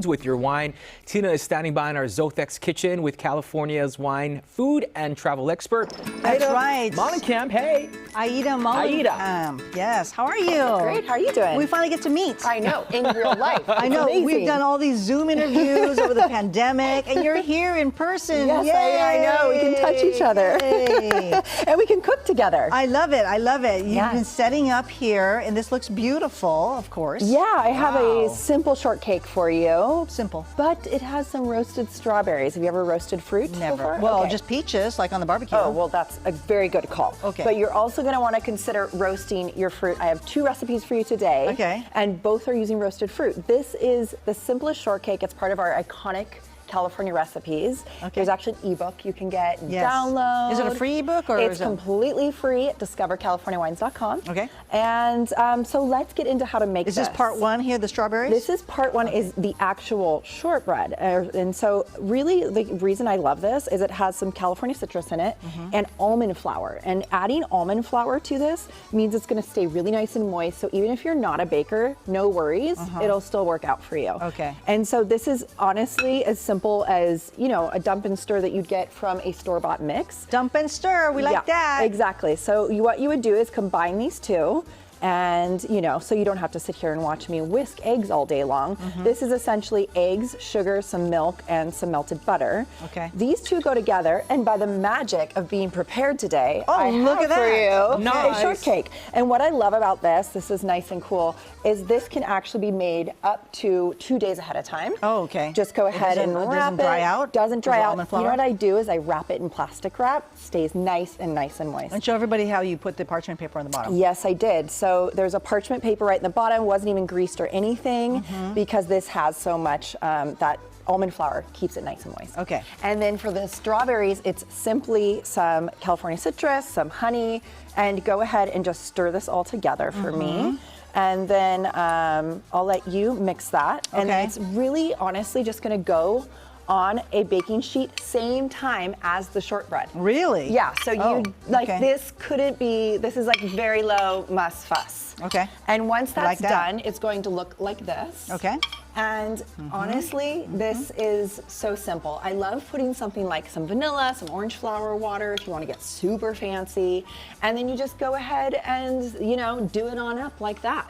with your wine. Tina is standing by in our Zothex kitchen with California's wine, food, and travel expert. That's right. Molenkamp, hey. Aida Molenkamp. Yes, how are you? Great, how are you doing? We finally get to meet. I know, in real life. I know, Amazing. we've done all these Zoom interviews over the pandemic, and you're here in person. Yes, Yay! I know, we can touch each other. Yay. And we can cook together. I love it, I love it. You've Yes. been setting up here, and this looks beautiful, of course. Yeah, I have Wow. a simple shortcake for you. Simple. But it has some roasted strawberries. Have you ever roasted fruit Never. before? Well, Okay. just peaches, like on the barbecue. Oh, well, that's a very good call. Okay. But you're also going to want to consider roasting your fruit. I have 2 recipes for you today. Okay. And both are using roasted fruit. This is the simplest shortcake. It's part of our iconic California recipes. Okay. There's actually an ebook you can get and Yes. download. Is it a free ebook or it's is it- completely free at discovercaliforniawines.com. Okay. And so let's get into how to make Is this part one here, the strawberries? This is part one, is the actual shortbread. And so really the reason I love this is it has some California citrus in it and almond flour. And adding almond flour to this means it's gonna stay really nice and moist. So even if you're not a baker, no worries, it'll still work out for you. Okay. And so this is honestly as simple as, you know, a dump and stir that you'd get from a store-bought mix. Dump and stir, we like that. Exactly. So what you would do is combine these two. And, you know, so you don't have to sit here and watch me whisk eggs all day long. This is essentially eggs, sugar, some milk, and some melted butter. Okay. These two go together, and by the magic of being prepared today, Oh, I look have at for that. you Nice. a shortcake. And what I love about this is nice and cool, is this can actually be made up to 2 days ahead of time. Oh, okay. Just go ahead and It wrap doesn't dry out? Doesn't dry Is it out. almond You know flour? what I do is I wrap it in plastic wrap, stays nice and moist. And show everybody how you put the parchment paper on the bottom. Yes, I did. So there's a parchment paper right in the bottom, wasn't even greased or anything because this has so much that almond flour keeps it nice and moist. Okay. And then for the strawberries, it's simply some California citrus, some honey, and go ahead and just stir this all together for me. And then I'll let you mix that. And then Okay. it's really honestly just gonna go on a baking sheet same time as the shortbread. Really? Yeah, so you Oh, like okay. this couldn't be, this is like very low must fuss. Okay. And once I like that's that. done, it's going to look like this. Okay. And honestly, this is so simple. I love putting something like some vanilla, some orange flower water if you want to get super fancy. And then you just go ahead and, you know, do it on up like that.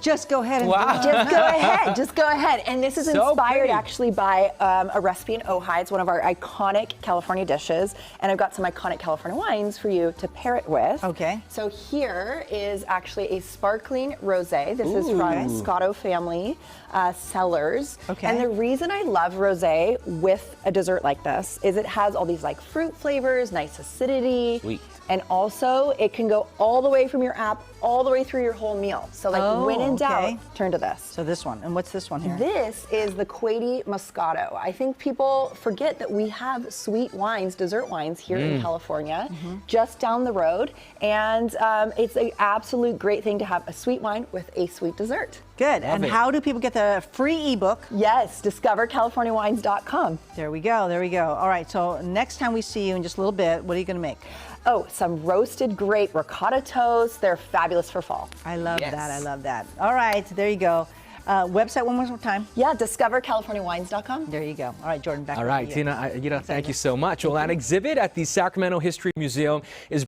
Just go ahead and Wow. Just go ahead, just go ahead. And this is So inspired pretty. actually by a recipe in Ojai. It's one of our iconic California dishes. And I've got some iconic California wines for you to pair it with. Okay. So here is actually a sparkling rosé. This is from Scotto Family Cellars. Okay. And the reason I love rosé with a dessert like this is it has all these like fruit flavors, nice acidity. Sweet. And also it can go all the way from your app, all the way through your whole meal. So like Oh, when in doubt, okay. turn to this. So this one, and what's this one here? This is the Quady Moscato. I think people forget that we have sweet wines, dessert wines here in California, just down the road. And it's an absolute great thing to have a sweet wine with a sweet dessert. Good. And it. how do people get the free ebook? Yes, discovercaliforniawines.com. There we go. There we go. All right. So next time we see you in just a little bit, what are you going to make? Oh, some roasted grape ricotta toast. They're fabulous for fall. I love Yes. that. I love that. All right. There you go. Website one more time. Yeah, discovercaliforniawines.com. There you go. All right, Jordan. Back All over right, to you. Tina, thank you so much. Well, an exhibit at the Sacramento History Museum is